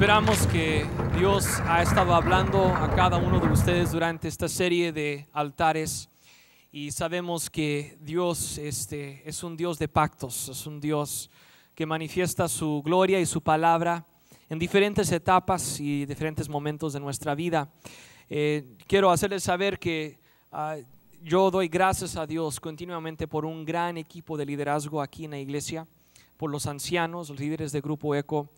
Esperamos que Dios ha estado hablando a cada uno de ustedes durante esta serie de altares y sabemos que Dios es un Dios de pactos, es un Dios que manifiesta su gloria y su palabra en diferentes etapas y diferentes momentos de nuestra vida. Quiero hacerles saber que yo doy gracias a Dios continuamente por un gran equipo de liderazgo aquí en la iglesia, por los ancianos, los líderes de Grupo Eco,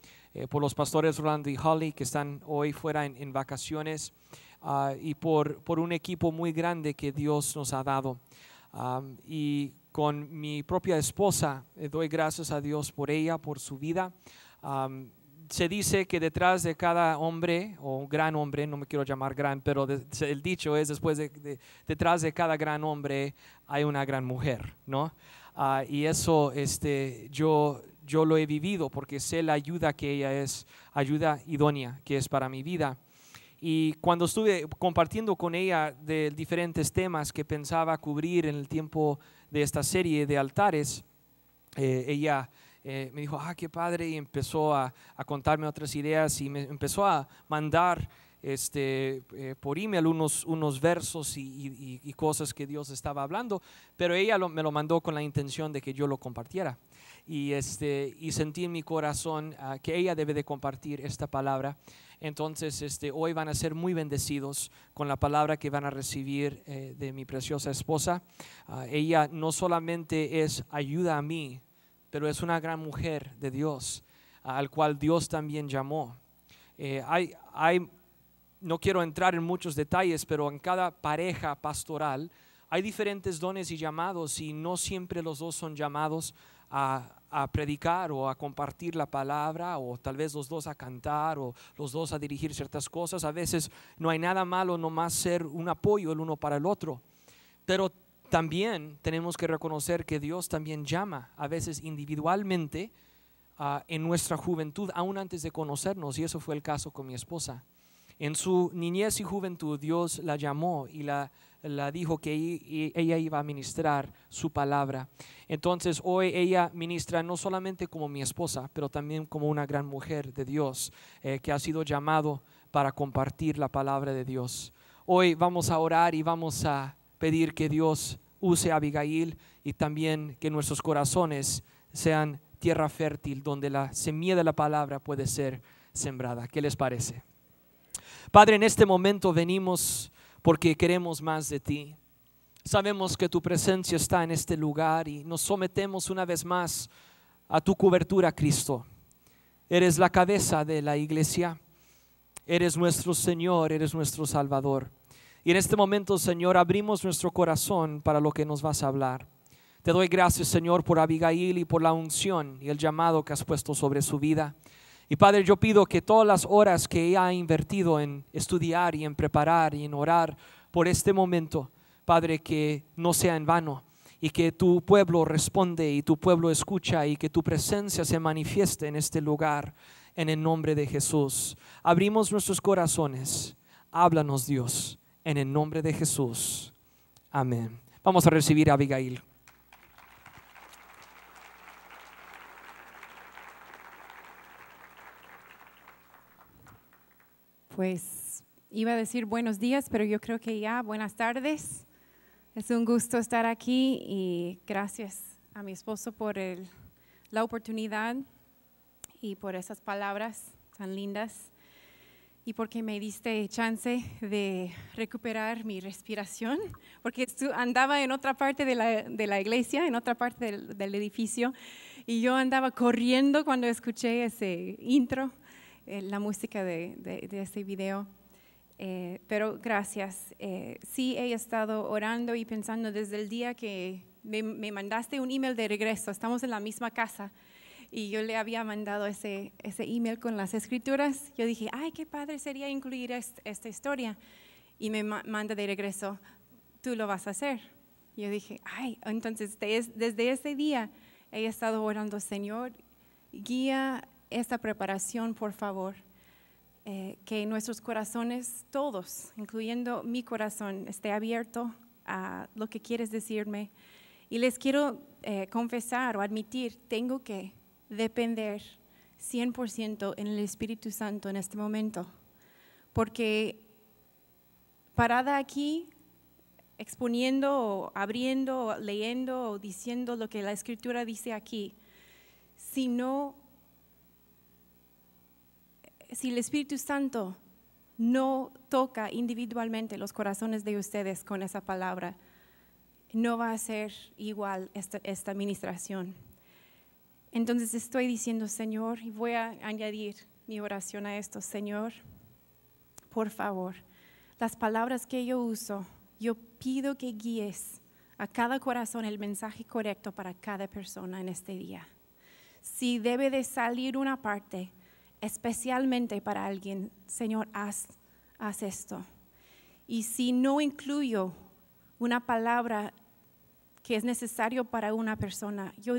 por los pastores Rolando y Holly que están hoy fuera en vacaciones, y por un equipo muy grande que Dios nos ha dado. Y con mi propia esposa doy gracias a Dios por ella, por su vida. Se dice que detrás de cada hombre, o gran hombre, no me quiero llamar gran, pero el dicho es detrás de cada gran hombre hay una gran mujer, ¿no? Y eso yo lo he vivido porque sé la ayuda que ella es, ayuda idónea que es para mi vida. Y cuando estuve compartiendo con ella de diferentes temas que pensaba cubrir en el tiempo de esta serie de altares, ella me dijo, qué padre, y empezó a contarme otras ideas y me empezó a mandar por email unos versos y cosas que Dios estaba hablando, pero ella me lo mandó con la intención de que yo lo compartiera. Y sentí en mi corazón que ella debe de compartir esta palabra. Entonces hoy van a ser muy bendecidos con la palabra que van a recibir de mi preciosa esposa. Ella no solamente es ayuda a mí, pero es una gran mujer de Dios, al cual Dios también llamó. No quiero entrar en muchos detalles, pero en cada pareja pastoral hay diferentes dones y llamados, y no siempre los dos son llamados a predicar o a compartir la palabra, o tal vez los dos a cantar o los dos a dirigir ciertas cosas. A veces no hay nada malo nomás ser un apoyo el uno para el otro, pero también tenemos que reconocer que Dios también llama a veces individualmente en nuestra juventud, aún antes de conocernos, y eso fue el caso con mi esposa. En su niñez y juventud Dios la llamó y la dijo que ella iba a ministrar su palabra. Entonces hoy ella ministra no solamente como mi esposa, pero también como una gran mujer de Dios que ha sido llamado para compartir la palabra de Dios. Hoy vamos a orar y vamos a pedir que Dios use a Abigail, y también que nuestros corazones sean tierra fértil donde la semilla de la palabra puede ser sembrada. ¿Qué les parece? Padre, en este momento venimos porque queremos más de ti. Sabemos que tu presencia está en este lugar y nos sometemos una vez más a tu cobertura, Cristo. Eres la cabeza de la iglesia, eres nuestro Señor, eres nuestro Salvador. Y en este momento, Señor, abrimos nuestro corazón para lo que nos vas a hablar. Te doy gracias, Señor, por Abigail y por la unción y el llamado que has puesto sobre su vida. Y Padre, yo pido que todas las horas que ella ha invertido en estudiar y en preparar y en orar por este momento, Padre, que no sea en vano, y que tu pueblo responde y tu pueblo escucha, y que tu presencia se manifieste en este lugar, en el nombre de Jesús. Abrimos nuestros corazones, háblanos, Dios, en el nombre de Jesús. Amén. Vamos a recibir a Abigail. Pues iba a decir buenos días, pero yo creo que ya buenas tardes. Es un gusto estar aquí y gracias a mi esposo por la oportunidad y por esas palabras tan lindas, y porque me diste chance de recuperar mi respiración, porque andaba en otra parte de la iglesia, en otra parte del edificio, y yo andaba corriendo cuando escuché ese intro, la música de ese video. Pero gracias. Sí, he estado orando y pensando desde el día que me mandaste un email de regreso. Estamos en la misma casa y yo le había mandado ese email con las escrituras. Yo dije, qué padre sería incluir esta historia. Y me manda de regreso, tú lo vas a hacer. Yo dije, entonces desde ese día he estado orando, Señor, guía esta preparación, por favor. Que nuestros corazones, todos, incluyendo mi corazón, esté abierto a lo que quieres decirme. Y les quiero confesar o admitir, tengo que depender 100% en el Espíritu Santo en este momento. Porque parada aquí, exponiendo o abriendo o leyendo o diciendo lo que la Escritura dice aquí, si el Espíritu Santo no toca individualmente los corazones de ustedes con esa palabra, no va a ser igual esta ministración. Entonces estoy diciendo, Señor, y voy a añadir mi oración a esto, Señor, por favor, las palabras que yo uso, yo pido que guíes a cada corazón el mensaje correcto para cada persona en este día. Si debe de salir una parte, especialmente para alguien, Señor, haz esto. Y si no incluyo una palabra que es necesario para una persona, yo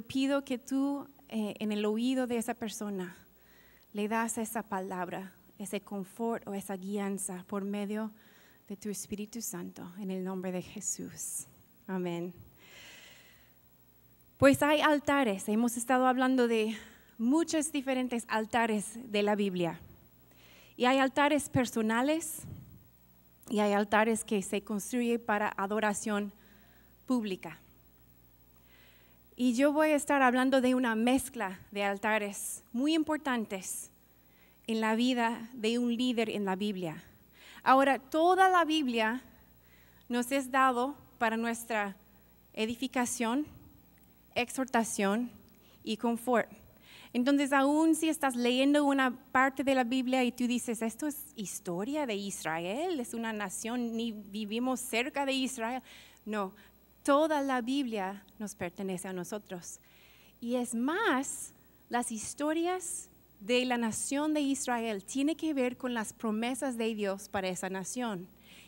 pido que tú en el oído de esa persona le das esa palabra, ese confort o esa guianza por medio de tu Espíritu Santo, en el nombre de Jesús. Amén. Pues hay altares, hemos estado hablando de muchos diferentes altares de la Biblia. Y hay altares personales y hay altares que se construyen para adoración pública. Y yo voy a estar hablando de una mezcla de altares muy importantes en la vida de un líder en la Biblia. Ahora, toda la Biblia nos es dado para nuestra edificación, exhortación y confort. Entonces, aún si estás leyendo una parte de la Biblia y tú dices, esto es historia de Israel, es una nación, ni vivimos cerca de Israel. No, toda la Biblia nos pertenece a nosotros. Y es más, las historias de la nación de Israel tienen que ver con las promesas de Dios para esa nación.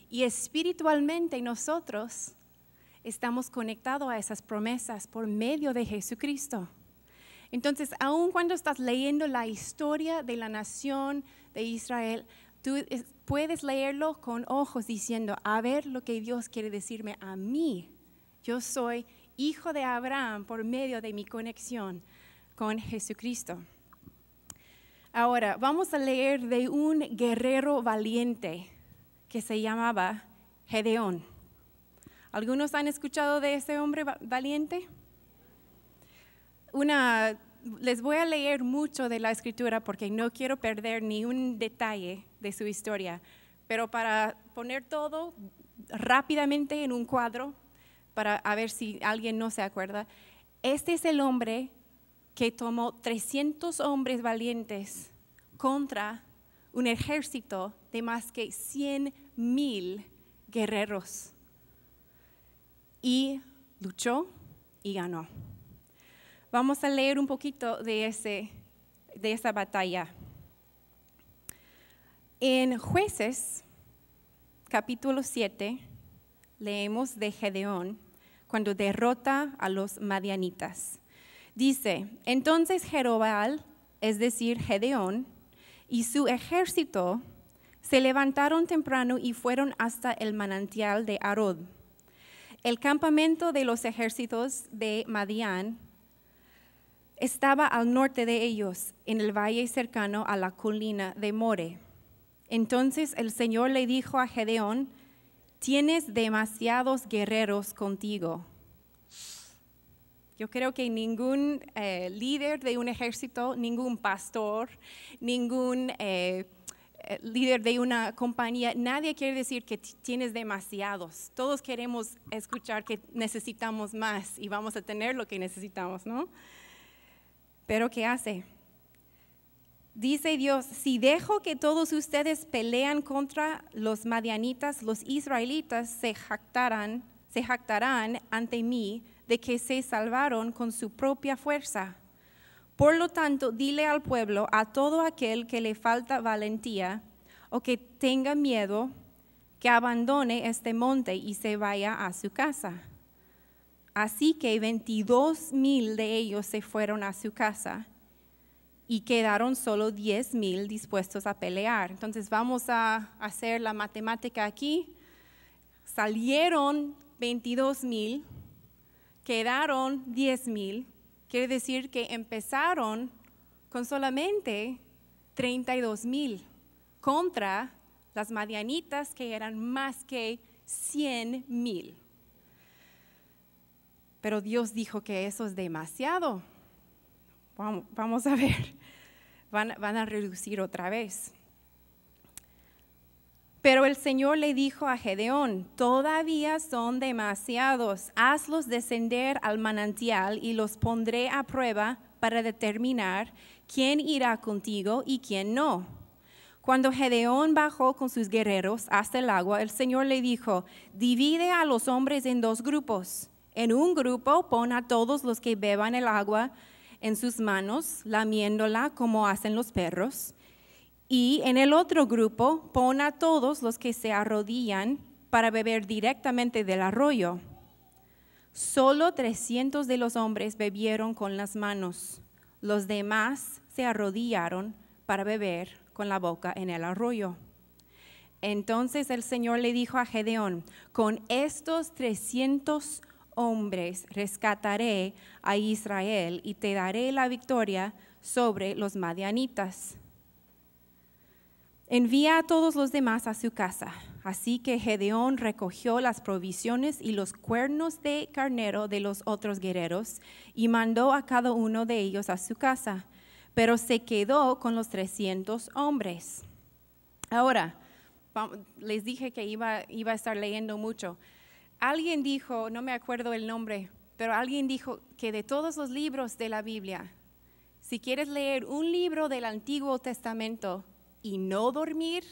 Y espiritualmente nosotros estamos conectados a esas promesas por medio de Jesucristo. Entonces, aun cuando estás leyendo la historia de la nación de Israel, tú puedes leerlo con ojos diciendo, a ver lo que Dios quiere decirme a mí. Yo soy hijo de Abraham por medio de mi conexión con Jesucristo. Ahora, vamos a leer de un guerrero valiente que se llamaba Gedeón. ¿Algunos han escuchado de ese hombre valiente? Les voy a leer mucho de la Escritura porque no quiero perder ni un detalle de su historia, pero para poner todo rápidamente en un cuadro, a ver si alguien no se acuerda, este es el hombre que tomó 300 hombres valientes contra un ejército de más que 100,000 guerreros y luchó y ganó. Vamos a leer un poquito de esa batalla. En Jueces, capítulo 7, leemos de Gedeón cuando derrota a los madianitas. Dice, entonces Jerobbaal, es decir, Gedeón, y su ejército se levantaron temprano y fueron hasta el manantial de Arod. El campamento de los ejércitos de Madián estaba al norte de ellos, en el valle cercano a la colina de More. Entonces el Señor le dijo a Gedeón, tienes demasiados guerreros contigo. Yo creo que ningún líder de un ejército, ningún pastor, ningún líder de una compañía, nadie quiere decir que tienes demasiados. Todos queremos escuchar que necesitamos más y vamos a tener lo que necesitamos, ¿no? Pero ¿qué hace? Dice Dios, si dejo que todos ustedes pelean contra los madianitas, los israelitas se jactarán ante mí de que se salvaron con su propia fuerza. Por lo tanto, dile al pueblo, a todo aquel que le falta valentía o que tenga miedo, que abandone este monte y se vaya a su casa. Así que 22,000 de ellos se fueron a su casa y quedaron solo 10,000 dispuestos a pelear. Entonces vamos a hacer la matemática aquí. Salieron 22,000, quedaron 10,000. Quiere decir que empezaron con solamente 32,000 contra las madianitas que eran más que 100,000. Pero Dios dijo que eso es demasiado. Vamos a ver, van a reducir otra vez. Pero el Señor le dijo a Gedeón, todavía son demasiados, hazlos descender al manantial y los pondré a prueba para determinar quién irá contigo y quién no. Cuando Gedeón bajó con sus guerreros hasta el agua, el Señor le dijo, divide a los hombres en 2 grupos. En un grupo pon a todos los que beban el agua en sus manos, lamiéndola como hacen los perros. Y en el otro grupo pon a todos los que se arrodillan para beber directamente del arroyo. Solo 300 de los hombres bebieron con las manos. Los demás se arrodillaron para beber con la boca en el arroyo. Entonces el Señor le dijo a Gedeón, con estos 300 hombres rescataré a Israel y te daré la victoria sobre los madianitas. Envía a todos los demás a su casa. Así que Gedeón recogió las provisiones y los cuernos de carnero de los otros guerreros y mandó a cada uno de ellos a su casa, pero se quedó con los 300 hombres. Ahora, les dije que iba a estar leyendo mucho. Alguien dijo, no me acuerdo el nombre, pero alguien dijo que de todos los libros de la Biblia, si quieres leer un libro del Antiguo Testamento y no dormir,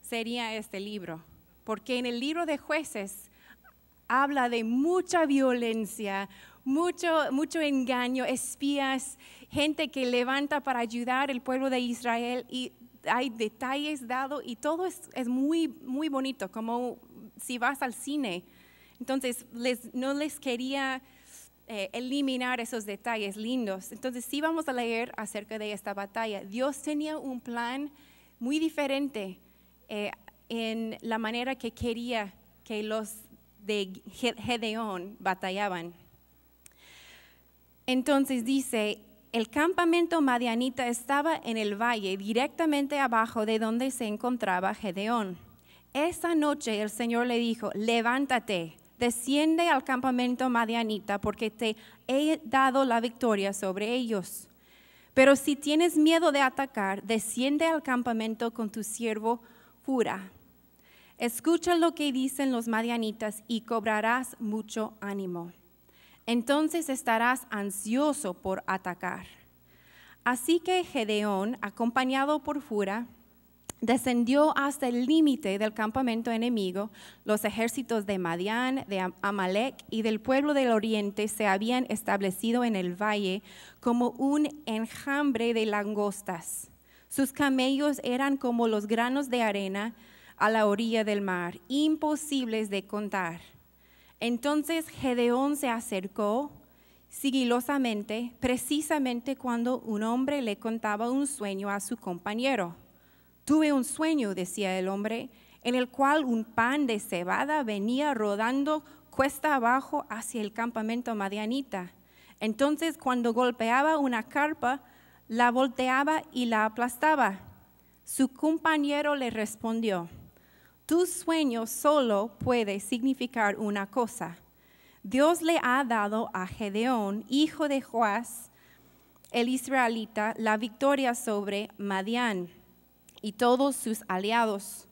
sería este libro, porque en el libro de Jueces habla de mucha violencia, mucho engaño, espías, gente que levanta para ayudar al pueblo de Israel y hay detalles dados y todo es muy, muy bonito, como si vas al cine. Entonces, no les quería eliminar esos detalles lindos. Entonces, sí vamos a leer acerca de esta batalla. Dios tenía un plan muy diferente en la manera que quería que los de Gedeón batallaban. Entonces dice, el campamento madianita estaba en el valle, directamente abajo de donde se encontraba Gedeón. Esa noche el Señor le dijo, levántate, desciende al campamento madianita, porque te he dado la victoria sobre ellos. Pero si tienes miedo de atacar, desciende al campamento con tu siervo Fura. Escucha lo que dicen los madianitas y cobrarás mucho ánimo. Entonces estarás ansioso por atacar. Así que Gedeón, acompañado por Fura, descendió hasta el límite del campamento enemigo. Los ejércitos de Madián, de Amalek y del pueblo del oriente se habían establecido en el valle como un enjambre de langostas. Sus camellos eran como los granos de arena a la orilla del mar, imposibles de contar. Entonces Gedeón se acercó sigilosamente, precisamente cuando un hombre le contaba un sueño a su compañero. Tuve un sueño, decía el hombre, en el cual un pan de cebada venía rodando cuesta abajo hacia el campamento madianita. Entonces, cuando golpeaba una carpa, la volteaba y la aplastaba. Su compañero le respondió, tu sueño solo puede significar una cosa. Dios le ha dado a Gedeón, hijo de Joás, el israelita, la victoria sobre Madián y todos sus aliados.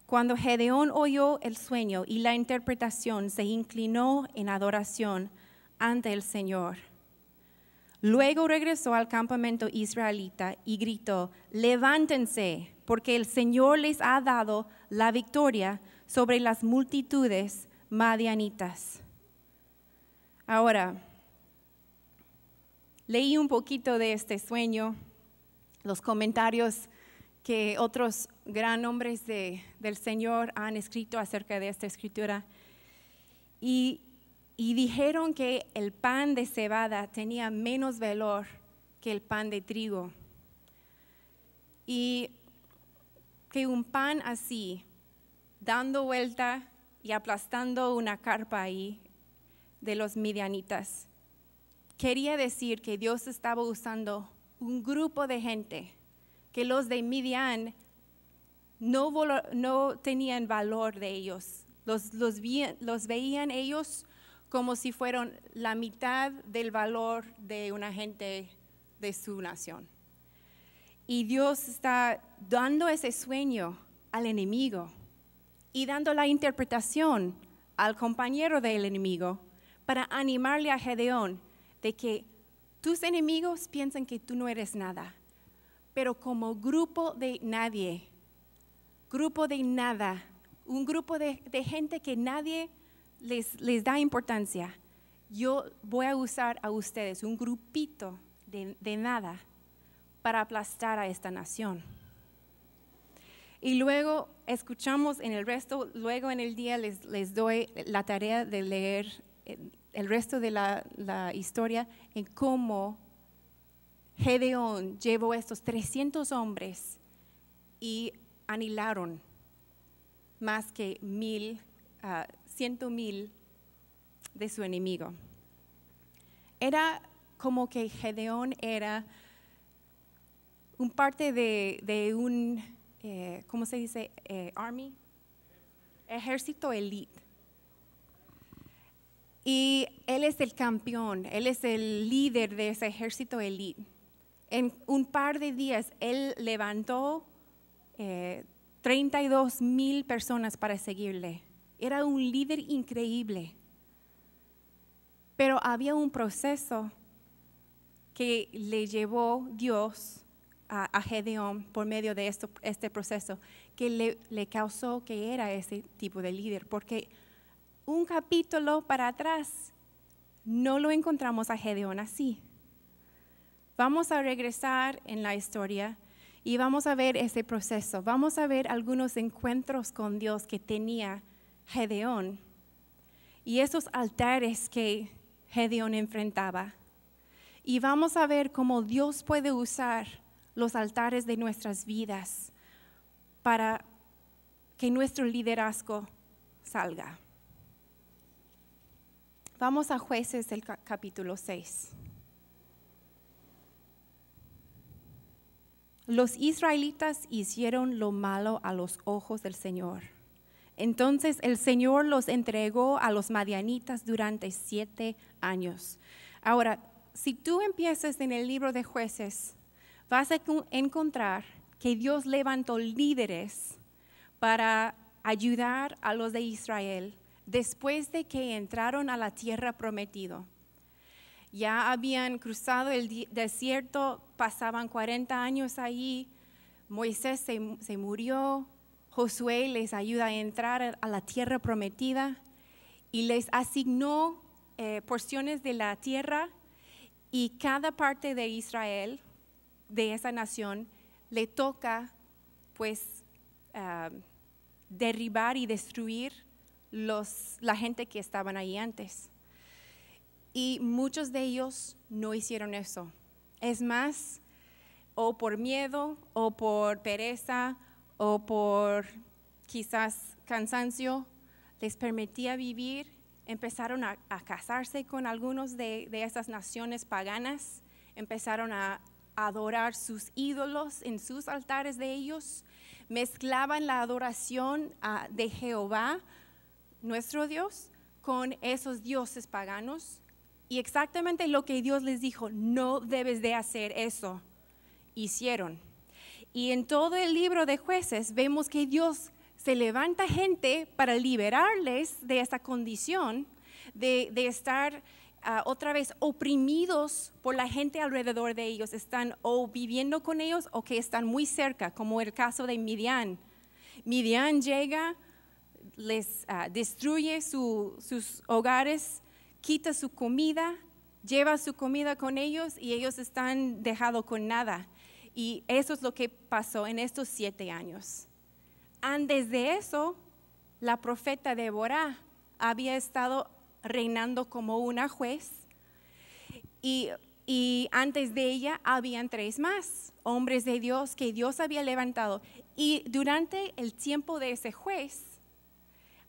Cuando Gedeón oyó el sueño y la interpretación, se inclinó en adoración ante el Señor. Luego regresó al campamento israelita y gritó, levántense, porque el Señor les ha dado la victoria sobre las multitudes madianitas. Ahora, leí un poquito de este sueño, los comentarios que otros gran hombres del Señor han escrito acerca de esta escritura y dijeron que el pan de cebada tenía menos valor que el pan de trigo y que un pan así, dando vuelta y aplastando una carpa ahí de los midianitas, quería decir que Dios estaba usando un grupo de gente que los de Midian no tenían valor de ellos. Los veían ellos como si fueran la mitad del valor de una gente de su nación. Y Dios está dando ese sueño al enemigo y dando la interpretación al compañero del enemigo para animarle a Gedeón de que tus enemigos piensan que tú no eres nada, pero como grupo de nadie, un grupo de gente que nadie les da importancia, yo voy a usar a ustedes, un grupito de nada, para aplastar a esta nación. Y luego escuchamos en el resto, luego en el día les doy la tarea de leer el resto de la historia en cómo Gedeón llevó estos 300 hombres y aniquilaron más que 100,000 de su enemigo. Era como que Gedeón era un parte de un, ¿cómo se dice? Army, ejército elite. Y él es el campeón, él es el líder de ese ejército elite. En un par de días, él levantó 32,000 personas para seguirle. Era un líder increíble. Pero había un proceso que le llevó Dios a Gedeón por medio de este proceso, que le causó que era ese tipo de líder. Porque un capítulo para atrás no lo encontramos a Gedeón así. Vamos a regresar en la historia y vamos a ver ese proceso. Vamos a ver algunos encuentros con Dios que tenía Gedeón y esos altares que Gedeón enfrentaba. Y vamos a ver cómo Dios puede usar los altares de nuestras vidas para que nuestro liderazgo salga. Vamos a Jueces del capítulo 6. Los israelitas hicieron lo malo a los ojos del Señor. Entonces el Señor los entregó a los madianitas durante 7 años. Ahora, si tú empiezas en el libro de Jueces, vas a encontrar que Dios levantó líderes para ayudar a los de Israel después de que entraron a la tierra prometida. Ya habían cruzado el desierto, pasaban 40 años allí, Moisés se murió, Josué les ayuda a entrar a la tierra prometida y les asignó porciones de la tierra, y cada parte de Israel, de esa nación, le toca pues derribar y destruir la gente que estaban ahí antes. Y muchos de ellos no hicieron eso. Es más, o por miedo, o por pereza, o por quizás cansancio, les permitía vivir. Empezaron a casarse con algunos de esas naciones paganas. Empezaron a adorar sus ídolos en sus altares de ellos. Mezclaban la adoración de Jehová, nuestro Dios, con esos dioses paganos. Y exactamente lo que Dios les dijo, no debes de hacer eso, hicieron. Y en todo el libro de Jueces vemos que Dios se levanta gente para liberarles de esa condición de estar otra vez oprimidos por la gente alrededor de ellos. Están o viviendo con ellos o que están muy cerca, como el caso de Midian. Midian llega, les destruye sus hogares, quita su comida, lleva su comida con ellos y ellos están dejados con nada. Y eso es lo que pasó en estos 7 años. Antes de eso, la profeta Débora había estado reinando como una juez y antes de ella habían 3 más, hombres de Dios que Dios había levantado. Y durante el tiempo de ese juez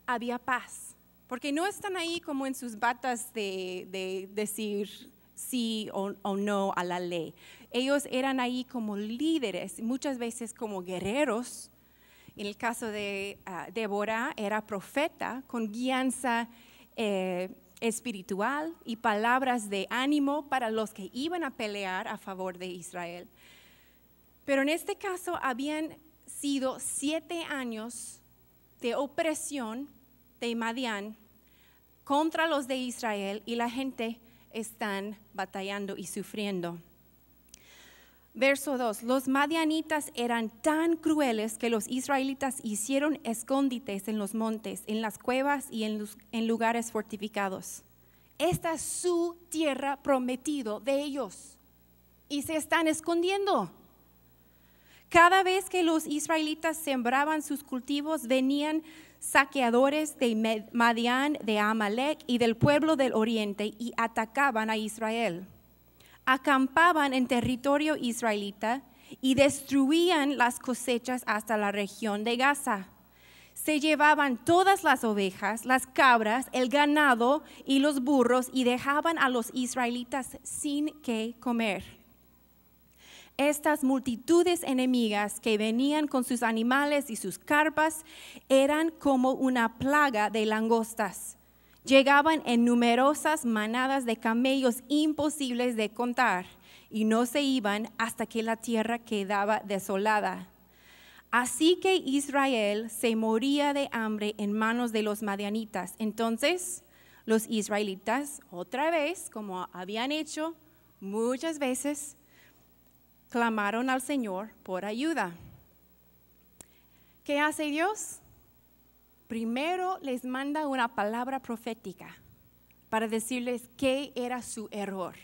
había paz. Porque no están ahí como en sus batas de decir, sí o no a la ley. Ellos eran ahí como líderes, muchas veces como guerreros. En el caso de Débora, era profeta con guianza espiritual y palabras de ánimo para los que iban a pelear a favor de Israel. Pero en este caso habían sido 7 años de opresión de Madián contra los de Israel y la gente están batallando y sufriendo. Verso 2, los madianitas eran tan crueles que los israelitas hicieron escondites en los montes, en las cuevas y en lugares fortificados. Esta es su tierra prometida de ellos y se están escondiendo. Cada vez que los israelitas sembraban sus cultivos, venían saqueadores de Madián, de Amalek y del pueblo del oriente y atacaban a Israel. Acampaban en territorio israelita y destruían las cosechas hasta la región de Gaza. Se llevaban todas las ovejas, las cabras, el ganado y los burros y dejaban a los israelitas sin qué comer. Estas multitudes enemigas que venían con sus animales y sus carpas eran como una plaga de langostas. Llegaban en numerosas manadas de camellos imposibles de contar y no se iban hasta que la tierra quedaba desolada. Así que Israel se moría de hambre en manos de los madianitas. Entonces los israelitas, otra vez, como habían hecho muchas veces, clamaron al Señor por ayuda. ¿Qué hace Dios? Primero les manda una palabra profética para decirles qué era su error.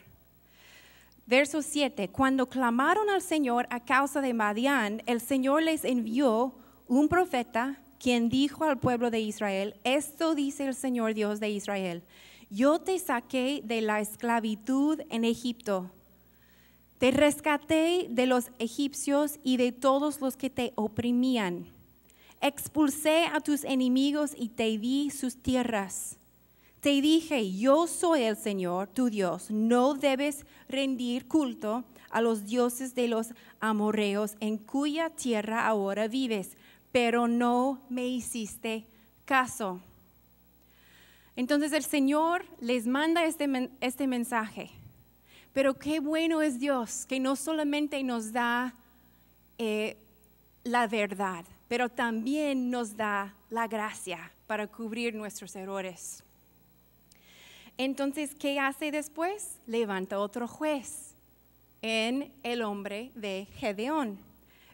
Verso 7, cuando clamaron al Señor a causa de Madián, el Señor les envió un profeta quien dijo al pueblo de Israel, esto dice el Señor Dios de Israel, yo te saqué de la esclavitud en Egipto, te rescaté de los egipcios y de todos los que te oprimían. Expulsé a tus enemigos y te di sus tierras. Te dije, yo soy el Señor, tu Dios. No debes rendir culto a los dioses de los amorreos en cuya tierra ahora vives, pero no me hiciste caso. Entonces el Señor les manda este mensaje. Pero qué bueno es Dios, que no solamente nos da la verdad, pero también nos da la gracia para cubrir nuestros errores. Entonces, ¿qué hace después? Levanta otro juez en el hombre de Gedeón.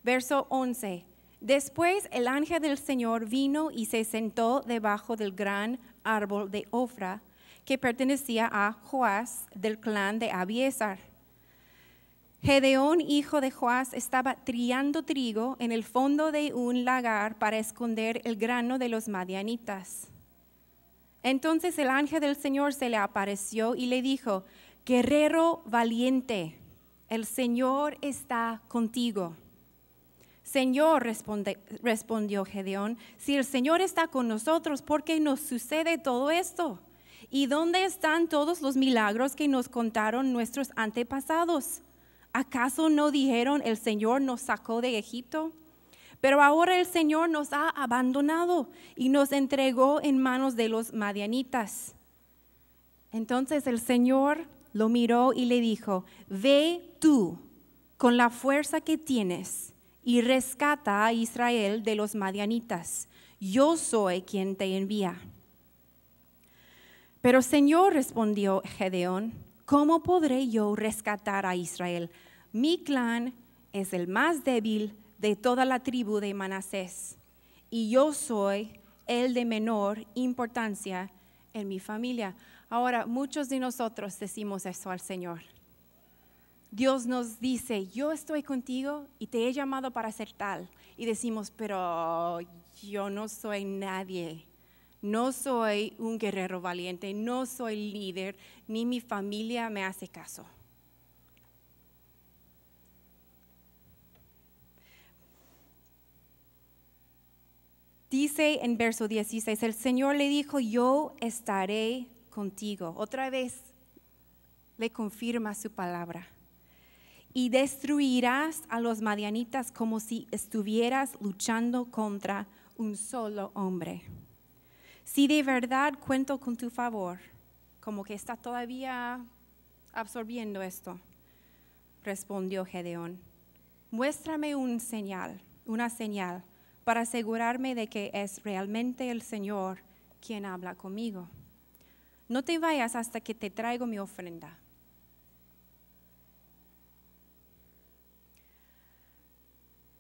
Verso 11. Después el ángel del Señor vino y se sentó debajo del gran árbol de Ofra, que pertenecía a Joás del clan de Abiésar. Gedeón, hijo de Joás, estaba trillando trigo en el fondo de un lagar para esconder el grano de los madianitas. Entonces el ángel del Señor se le apareció y le dijo, guerrero valiente, el Señor está contigo. Señor, respondió Gedeón, si el Señor está con nosotros, ¿por qué nos sucede todo esto? ¿Y dónde están todos los milagros que nos contaron nuestros antepasados? ¿Acaso no dijeron el Señor nos sacó de Egipto? Pero ahora el Señor nos ha abandonado y nos entregó en manos de los madianitas. Entonces el Señor lo miró y le dijo, ve tú con la fuerza que tienes y rescata a Israel de los madianitas. Yo soy quien te envía. Pero Señor, respondió Gedeón, ¿cómo podré yo rescatar a Israel? Mi clan es el más débil de toda la tribu de Manasés, y yo soy el de menor importancia en mi familia. Ahora, muchos de nosotros decimos eso al Señor. Dios nos dice, yo estoy contigo y te he llamado para ser tal. Y decimos, pero yo no soy nadie. No soy un guerrero valiente, no soy líder, ni mi familia me hace caso. Dice en verso 16, el Señor le dijo, yo estaré contigo. Otra vez le confirma su palabra. Y destruirás a los madianitas como si estuvieras luchando contra un solo hombre. Si de verdad cuento con tu favor, como que está todavía absorbiendo esto, respondió Gedeón, muéstrame una señal, para asegurarme de que es realmente el Señor quien habla conmigo. No te vayas hasta que te traigo mi ofrenda.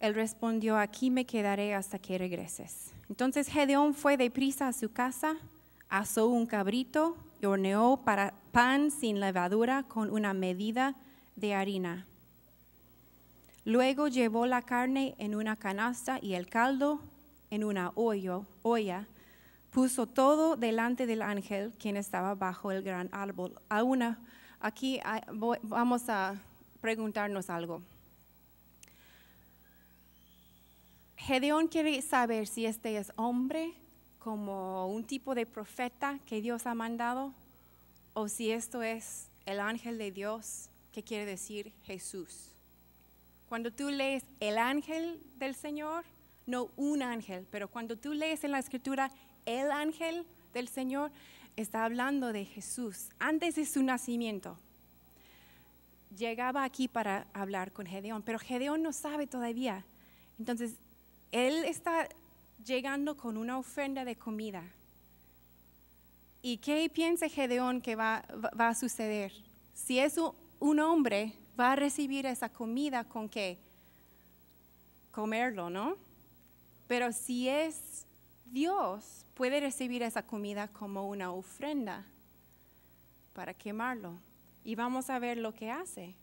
Él respondió, aquí me quedaré hasta que regreses. Entonces Gedeón fue deprisa a su casa, asó un cabrito y horneó para pan sin levadura con una medida de harina. Luego llevó la carne en una canasta y el caldo en una olla. Puso todo delante del ángel, quien estaba bajo el gran árbol. Aquí vamos a preguntarnos algo. Gedeón quiere saber si este es hombre, como un tipo de profeta que Dios ha mandado, o si esto es el ángel de Dios, que quiere decir Jesús. Cuando tú lees el ángel del Señor, no un ángel, pero cuando tú lees en la Escritura el ángel del Señor, está hablando de Jesús. Antes de su nacimiento, llegaba aquí para hablar con Gedeón, pero Gedeón no sabe todavía. Entonces, él está llegando con una ofrenda de comida. ¿Y qué piensa Gedeón que va a suceder? Si es un hombre, va a recibir esa comida con qué? Comerlo, ¿no? Pero si es Dios, puede recibir esa comida como una ofrenda para quemarlo. Y vamos a ver lo que hace.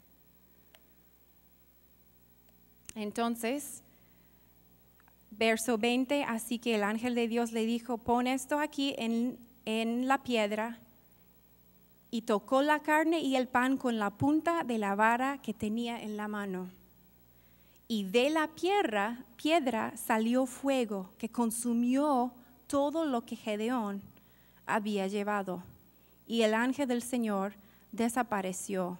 Entonces, verso 20, así que el ángel de Dios le dijo, pon esto aquí en la piedra, y tocó la carne y el pan con la punta de la vara que tenía en la mano. Y de la piedra salió fuego que consumió todo lo que Gedeón había llevado. Y el ángel del Señor desapareció.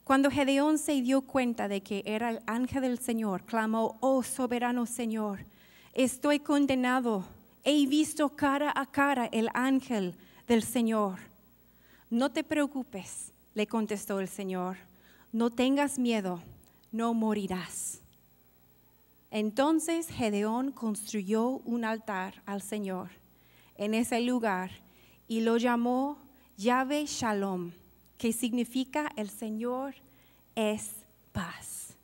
Cuando Gedeón se dio cuenta de que era el ángel del Señor, clamó, oh soberano Señor, estoy condenado. He visto cara a cara el ángel del Señor. No te preocupes, le contestó el Señor. No tengas miedo, no morirás. Entonces Gedeón construyó un altar al Señor en ese lugar y lo llamó Yahvé Shalom, que significa el Señor es paz.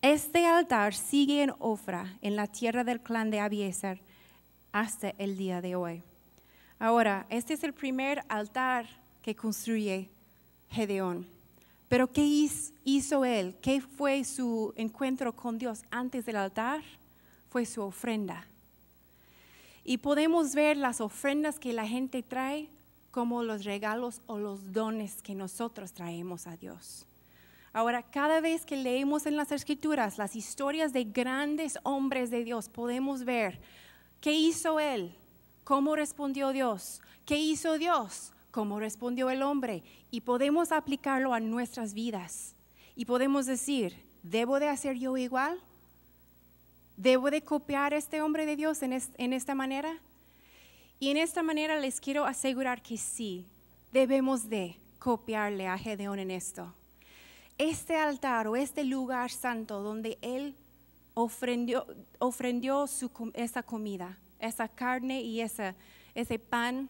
Este altar sigue en Ofra, en la tierra del clan de Abiezer, hasta el día de hoy. Ahora, este es el primer altar que construye Gedeón. Pero ¿qué hizo él? ¿Qué fue su encuentro con Dios antes del altar? Fue su ofrenda. Y podemos ver las ofrendas que la gente trae como los regalos o los dones que nosotros traemos a Dios. Ahora, cada vez que leemos en las Escrituras las historias de grandes hombres de Dios, podemos ver qué hizo él, cómo respondió Dios, qué hizo Dios, cómo respondió el hombre, y podemos aplicarlo a nuestras vidas. Y podemos decir, ¿debo de hacer yo igual? ¿Debo de copiar a este hombre de Dios en esta manera? Y en esta manera les quiero asegurar que sí, debemos de copiarle a Gedeón en esto. Este altar o este lugar santo donde él ofrendió esa comida, esa carne y ese pan,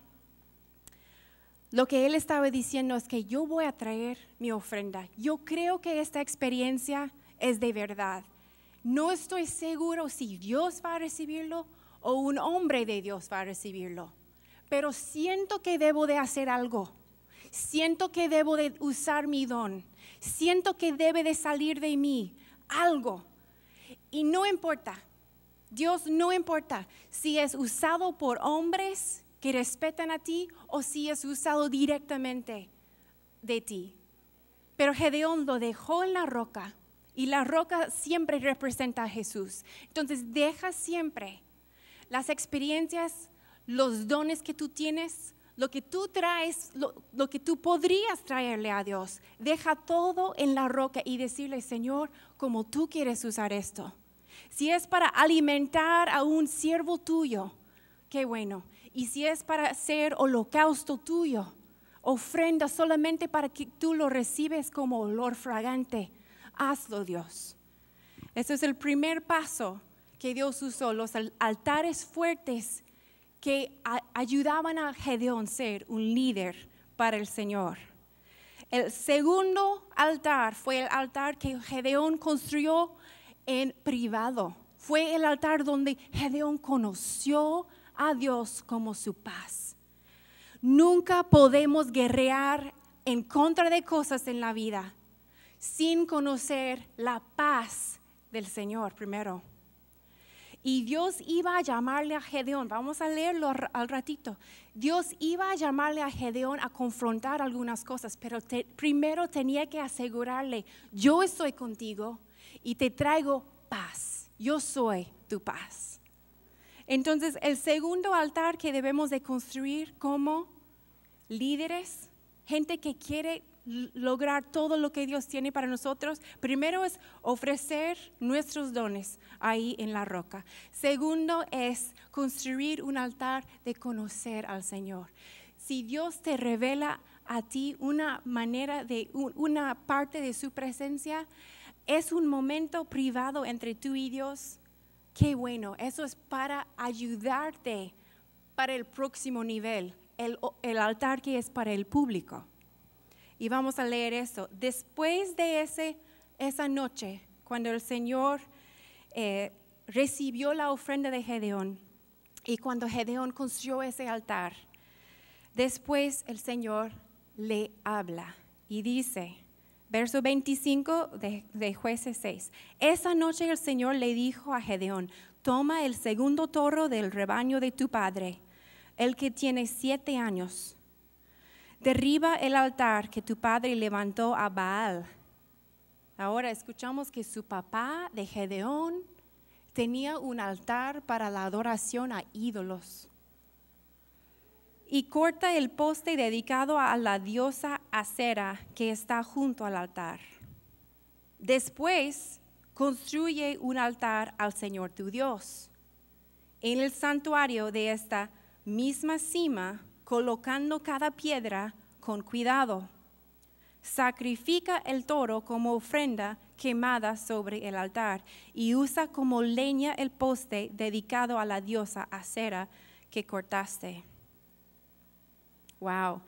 lo que él estaba diciendo es que yo voy a traer mi ofrenda. Yo creo que esta experiencia es de verdad. No estoy seguro si Dios va a recibirlo o un hombre de Dios va a recibirlo, pero siento que debo de hacer algo. Siento que debo de usar mi don. Siento que debe de salir de mí algo. Y no importa, Dios no importa si es usado por hombres que respetan a ti o si es usado directamente de ti. Pero Gedeón lo dejó en la roca y la roca siempre representa a Jesús. Entonces deja siempre las experiencias, los dones que tú tienes, lo que tú traes, lo que tú podrías traerle a Dios. Deja todo en la roca y decirle, Señor, como tú quieres usar esto. Si es para alimentar a un siervo tuyo, qué bueno. Y si es para hacer holocausto tuyo, ofrenda solamente para que tú lo recibes como olor fragante, hazlo, Dios. Ese es el primer paso que Dios usó, los altares fuertes que ayudaban a Gedeón a ser un líder para el Señor. El segundo altar fue el altar que Gedeón construyó en privado. Fue el altar donde Gedeón conoció a Dios como su paz. Nunca podemos guerrear en contra de cosas en la vida sin conocer la paz del Señor primero. Y Dios iba a llamarle a Gedeón, vamos a leerlo al ratito. Dios iba a llamarle a Gedeón a confrontar algunas cosas, pero primero tenía que asegurarle, yo estoy contigo y te traigo paz. Yo soy tu paz. Entonces, el segundo altar que debemos de construir como líderes, gente que quiere lograr todo lo que Dios tiene para nosotros, primero es ofrecer nuestros dones ahí en la roca. Segundo es construir un altar de conocer al Señor. Si Dios te revela a ti una manera de una parte de su presencia, es un momento privado entre tú y Dios. Qué bueno, eso es para ayudarte para el próximo nivel, el altar que es para el público. Y vamos a leer eso. Después de esa noche, cuando el Señor recibió la ofrenda de Gedeón y cuando Gedeón construyó ese altar, después el Señor le habla y dice, verso 25 de Jueces 6, esa noche el Señor le dijo a Gedeón, toma el segundo toro del rebaño de tu padre, el que tiene 7 años. Derriba el altar que tu padre levantó a Baal. Ahora escuchamos que su papá de Gedeón tenía un altar para la adoración a ídolos. Y corta el poste dedicado a la diosa Acera que está junto al altar. Después construye un altar al Señor tu Dios. En el santuario de esta misma cima, colocando cada piedra con cuidado. Sacrifica el toro como ofrenda quemada sobre el altar y usa como leña el poste dedicado a la diosa Acera que cortaste. Wow.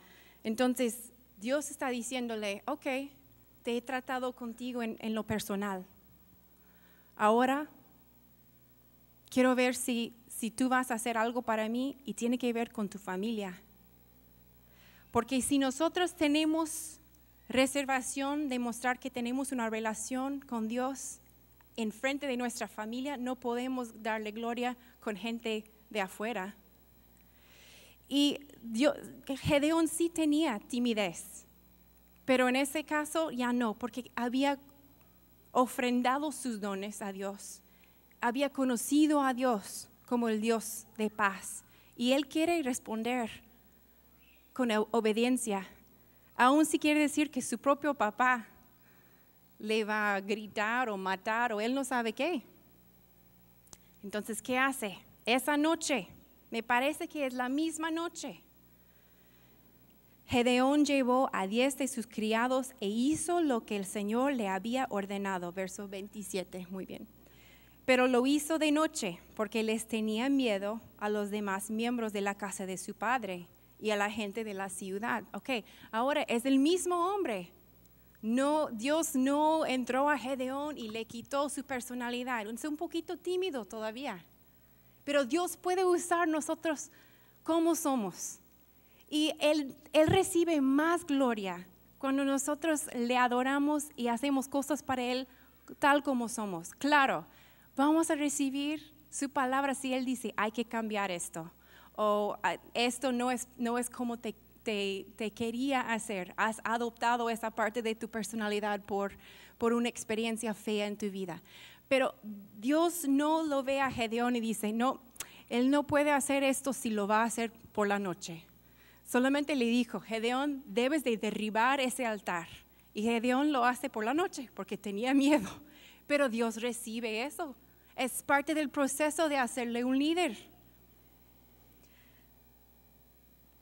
Entonces, Dios está diciéndole, ok, te he tratado contigo en lo personal. Ahora, quiero ver si tú vas a hacer algo para mí y tiene que ver con tu familia. Porque si nosotros tenemos reservación de mostrar que tenemos una relación con Dios en frente de nuestra familia, no podemos darle gloria con gente de afuera. Y Gedeón sí tenía timidez, pero en ese caso ya no, porque había ofrendado sus dones a Dios, había conocido a Dios como el Dios de paz, y Él quiere responder con obediencia, aun si quiere decir que su propio papá le va a gritar o matar o él no sabe qué. Entonces, ¿qué hace? Esa noche, me parece que es la misma noche, Gedeón llevó a 10 de sus criados e hizo lo que el Señor le había ordenado. Verso 27, muy bien. Pero lo hizo de noche porque les tenía miedo a los demás miembros de la casa de su padre y a la gente de la ciudad. Ok, ahora es el mismo hombre. No, Dios no entró a Gedeón y le quitó su personalidad. Es un poquito tímido todavía. Pero Dios puede usar nosotros como somos. Y Él recibe más gloria cuando nosotros le adoramos y hacemos cosas para Él tal como somos. Claro, vamos a recibir su palabra si Él dice, hay que cambiar esto. O esto no es como te quería hacer. Has adoptado esa parte de tu personalidad por una experiencia fea en tu vida. Pero Dios no lo ve a Gedeón y dice, no, él no puede hacer esto si lo va a hacer por la noche. solamente le dijo, Gedeón, debes de derribar ese altar. Y Gedeón lo hace por la noche porque tenía miedo. Pero Dios recibe eso. Es parte del proceso de hacerle un líder.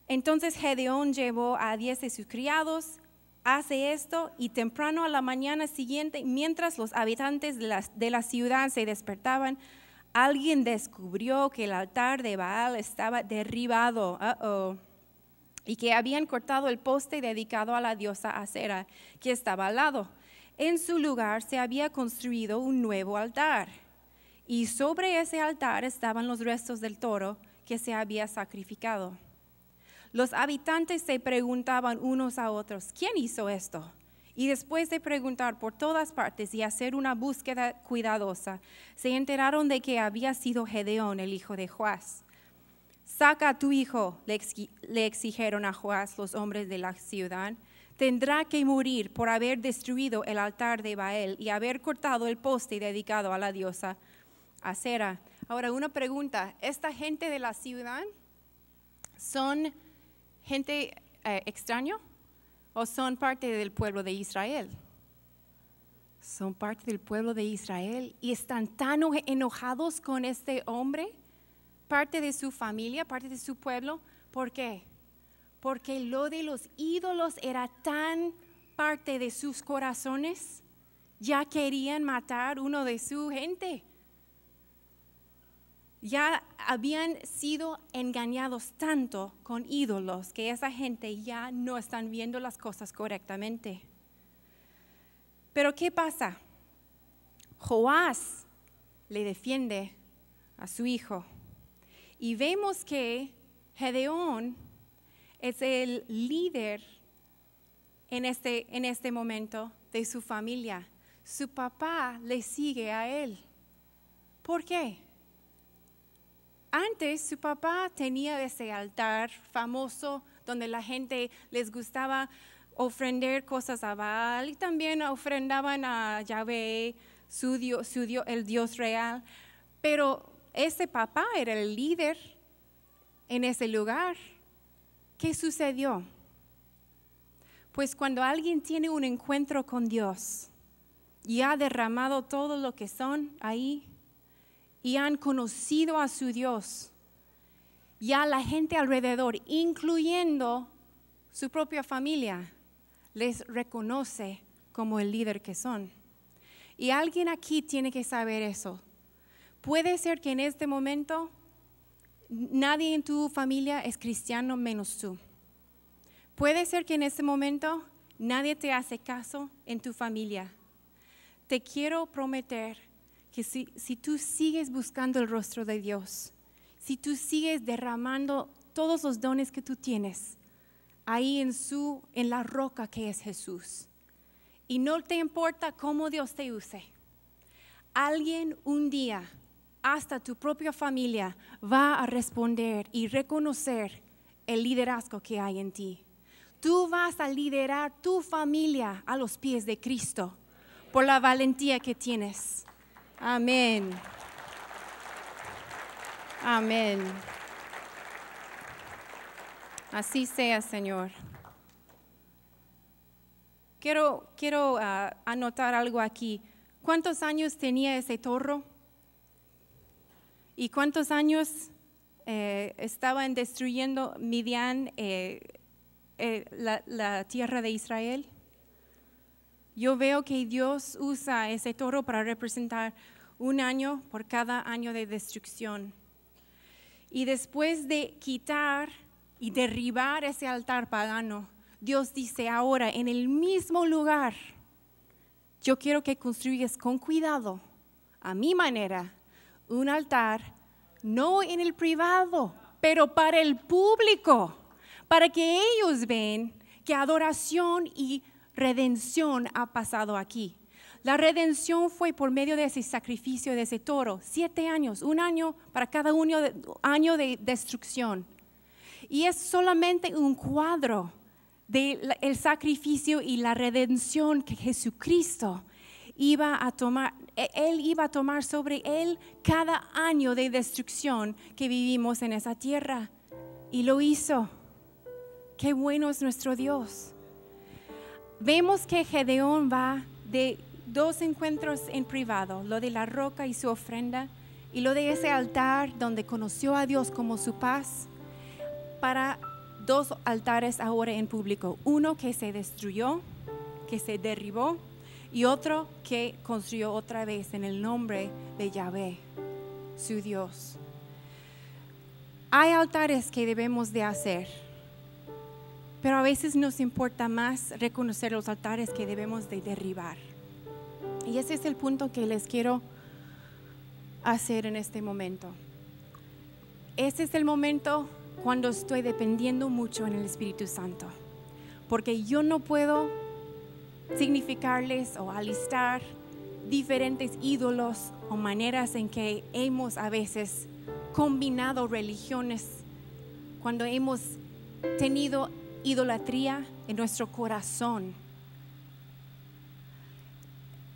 Entonces Gedeón llevó a 10 de sus criados, hace esto y temprano a la mañana siguiente, mientras los habitantes de la ciudad se despertaban, alguien descubrió que el altar de Baal estaba derribado. Y que habían cortado el poste dedicado a la diosa Acera que estaba al lado. En su lugar se había construido un nuevo altar. Y sobre ese altar estaban los restos del toro que se había sacrificado. Los habitantes se preguntaban unos a otros, ¿quién hizo esto? Y después de preguntar por todas partes y hacer una búsqueda cuidadosa, se enteraron de que había sido Gedeón, el hijo de Joás. Saca a tu hijo, le exigieron a Joás los hombres de la ciudad. Tendrá que morir por haber destruido el altar de Baal y haber cortado el poste dedicado a la diosa Acera. Ahora, una pregunta. ¿Esta gente de la ciudad son gente extraña o son parte del pueblo de Israel? Son parte del pueblo de Israel y están tan enojados con este hombre, parte de su familia, parte de su pueblo. ¿Por qué? Porque lo de los ídolos era tan parte de sus corazones, ya querían matar uno de su gente. Ya habían sido engañados tanto con ídolos que esa gente ya no están viendo las cosas correctamente. Pero ¿qué pasa? Joás le defiende a su hijo. Y vemos que Gedeón es el líder en este momento de su familia. Su papá le sigue a él. ¿Por qué? Antes su papá tenía ese altar famoso donde la gente les gustaba ofrendar cosas a Baal y también ofrendaban a Yahvé, el Dios real. Pero ese papá era el líder en ese lugar. ¿Qué sucedió? Pues cuando alguien tiene un encuentro con Dios y ha derramado todo lo que son ahí y han conocido a su Dios, ya la gente alrededor, incluyendo su propia familia, les reconoce como el líder que son. Y alguien aquí tiene que saber eso. Puede ser que en este momento nadie en tu familia es cristiano menos tú. Puede ser que en este momento nadie te hace caso en tu familia. Te quiero prometer que si tú sigues buscando el rostro de Dios, si tú sigues derramando todos los dones que tú tienes ahí en la roca que es Jesús, y no te importa cómo Dios te use, alguien un día, hasta tu propia familia, va a responder y reconocer el liderazgo que hay en ti. Tú vas a liderar tu familia a los pies de Cristo por la valentía que tienes. Amén. Amén. Así sea, Señor. Quiero anotar algo aquí. ¿Cuántos años tenía ese toro? ¿Y cuántos años estaban destruyendo Midian, la tierra de Israel? Yo veo que Dios usa ese toro para representar un año por cada año de destrucción. Y después de quitar y derribar ese altar pagano, Dios dice ahora en el mismo lugar, yo quiero que construyas con cuidado, a mi manera, un altar, no en el privado, pero para el público, para que ellos vean que adoración y redención ha pasado aquí. La redención fue por medio de ese sacrificio de ese toro, 7 años, un año para cada año de destrucción. Y es solamente un cuadro del sacrificio y la redención que Jesucristo iba a tomar. Él iba a tomar sobre él cada año de destrucción que vivimos en esa tierra. Y lo hizo. Qué bueno es nuestro Dios. Vemos que Gedeón va de 2 encuentros en privado, lo de la roca y su ofrenda, y lo de ese altar donde conoció a Dios como su paz, para 2 altares ahora en público. Uno que se destruyó, que se derribó, y otro que construyó otra vez en el nombre de Yahvé, su Dios. Hay altares que debemos de hacer, pero a veces nos importa más reconocer los altares que debemos de derribar. Y ese es el punto que les quiero hacer en este momento. Ese es el momento cuando estoy dependiendo mucho en el Espíritu Santo, porque yo no puedo significarles o alistar diferentes ídolos o maneras en que hemos a veces combinado religiones, cuando hemos tenido idolatría en nuestro corazón.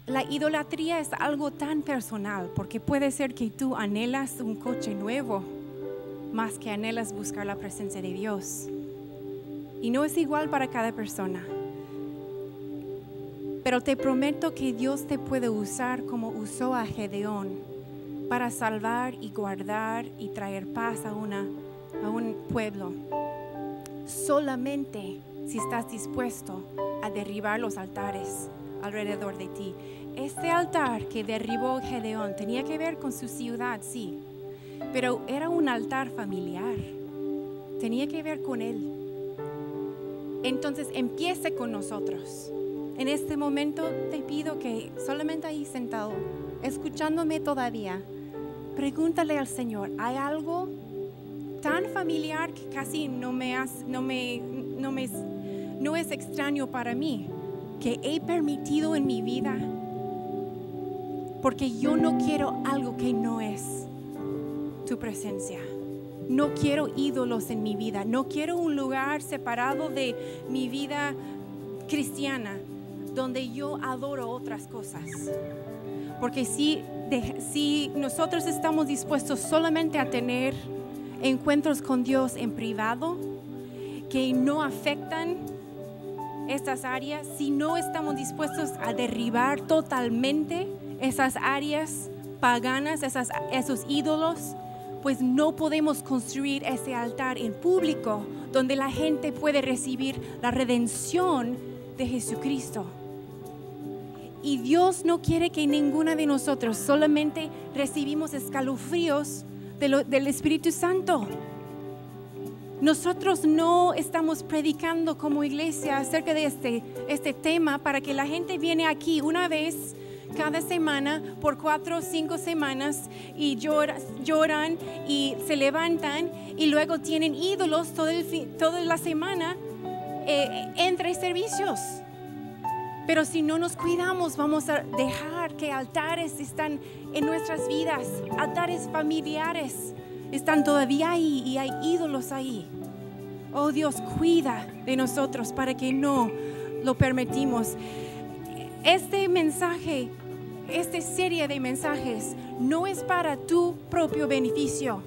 La idolatría es algo tan personal, porque puede ser que tú anhelas un coche nuevo más que anhelas buscar la presencia de Dios, y no es igual para cada persona. Pero te prometo que Dios te puede usar como usó a Gedeón para salvar y guardar y traer paz a un pueblo, solamente si estás dispuesto a derribar los altares alrededor de ti. Este altar que derribó Gedeón tenía que ver con su ciudad, sí, pero era un altar familiar, tenía que ver con él. Entonces empiece con nosotros. En este momento te pido que solamente ahí sentado, escuchándome todavía, pregúntale al Señor, ¿hay algo tan familiar que casi no es extraño para mí, que he permitido en mi vida? Porque yo no quiero algo que no es tu presencia. No quiero ídolos en mi vida. No quiero un lugar separado de mi vida cristiana donde yo adoro otras cosas. Porque si nosotros estamos dispuestos solamente a tener encuentros con Dios en privado que no afectan estas áreas, si no estamos dispuestos a derribar totalmente esas áreas paganas, esos ídolos, pues no podemos construir ese altar en público donde la gente puede recibir la redención de Jesucristo. Y Dios no quiere que ninguna de nosotros solamente recibimos escalofríos del Espíritu Santo. Nosotros no estamos predicando como iglesia acerca de este tema para que la gente viene aquí una vez cada semana por 4 o 5 semanas y lloran y se levantan y luego tienen ídolos toda la semana entre servicios. Pero si no nos cuidamos, vamos a dejar que altares están en nuestras vidas, altares familiares están todavía ahí y hay ídolos ahí. Oh Dios, cuida de nosotros para que no lo permitimos. Este mensaje, esta serie de mensajes no es para tu propio beneficio.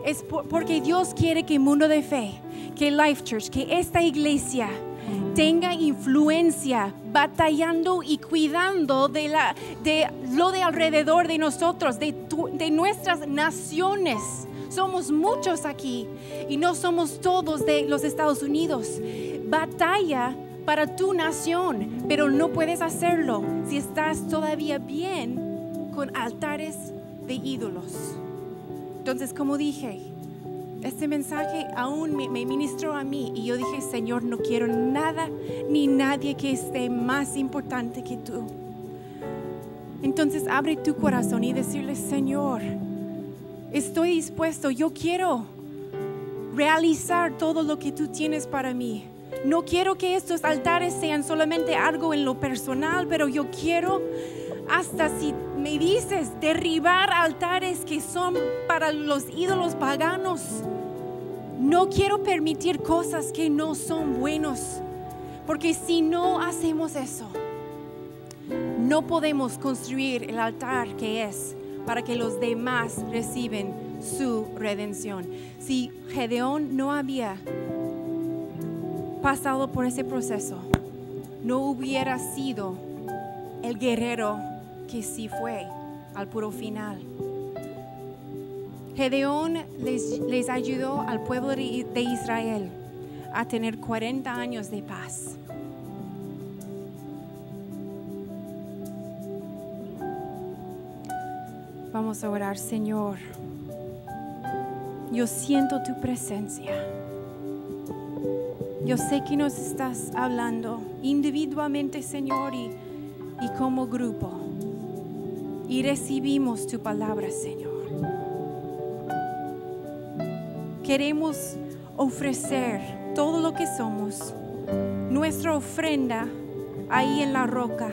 Es porque Dios quiere que Mundo de Fe, que Life Church, que esta iglesia tenga influencia batallando y cuidando de lo de alrededor de nosotros, de nuestras naciones. Somos muchos aquí y no somos todos de los Estados Unidos. Batalla para tu nación, pero no puedes hacerlo si estás todavía bien con altares de ídolos. Entonces, como dije, este mensaje aún me ministró a mí y yo dije, Señor, no quiero nada ni nadie que esté más importante que tú. Entonces abre tu corazón y decirle, Señor, estoy dispuesto, yo quiero realizar todo lo que tú tienes para mí. No quiero que estos altares sean solamente algo en lo personal, pero yo quiero, hasta si me dices, derribar altares que son para los ídolos paganos. No quiero permitir cosas que no son buenos, porque si no hacemos eso, no podemos construir el altar que es para que los demás reciben su redención. Si Gedeón no había pasado por ese proceso, no hubiera sido el guerrero que sí fue al puro final. Gedeón les ayudó al pueblo de Israel a tener 40 años de paz. Vamos a orar. Señor, yo siento tu presencia. Yo sé que nos estás hablando individualmente, Señor, y como grupo. Y recibimos tu palabra, Señor. Queremos ofrecer todo lo que somos, nuestra ofrenda ahí en la roca.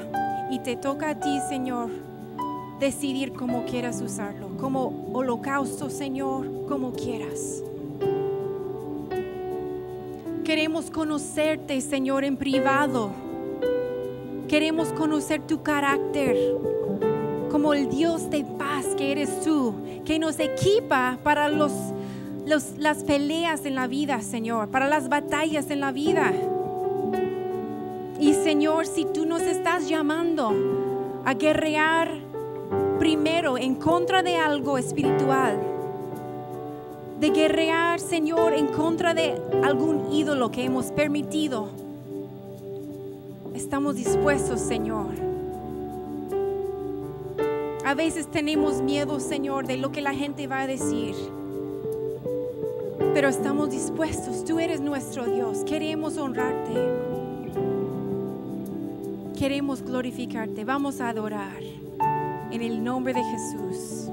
Y te toca a ti, Señor, decidir cómo quieras usarlo, como holocausto, Señor, como quieras. Queremos conocerte, Señor, en privado. Queremos conocer tu carácter como el Dios de paz que eres tú, que nos equipa para las peleas en la vida, Señor, para las batallas en la vida. Y Señor, si tú nos estás llamando a guerrear primero en contra de algo espiritual, de guerrear, Señor, en contra de algún ídolo que hemos permitido, estamos dispuestos, Señor. A veces tenemos miedo, Señor, de lo que la gente va a decir, pero estamos dispuestos. Tú eres nuestro Dios. Queremos honrarte. Queremos glorificarte. Vamos a adorar en el nombre de Jesús.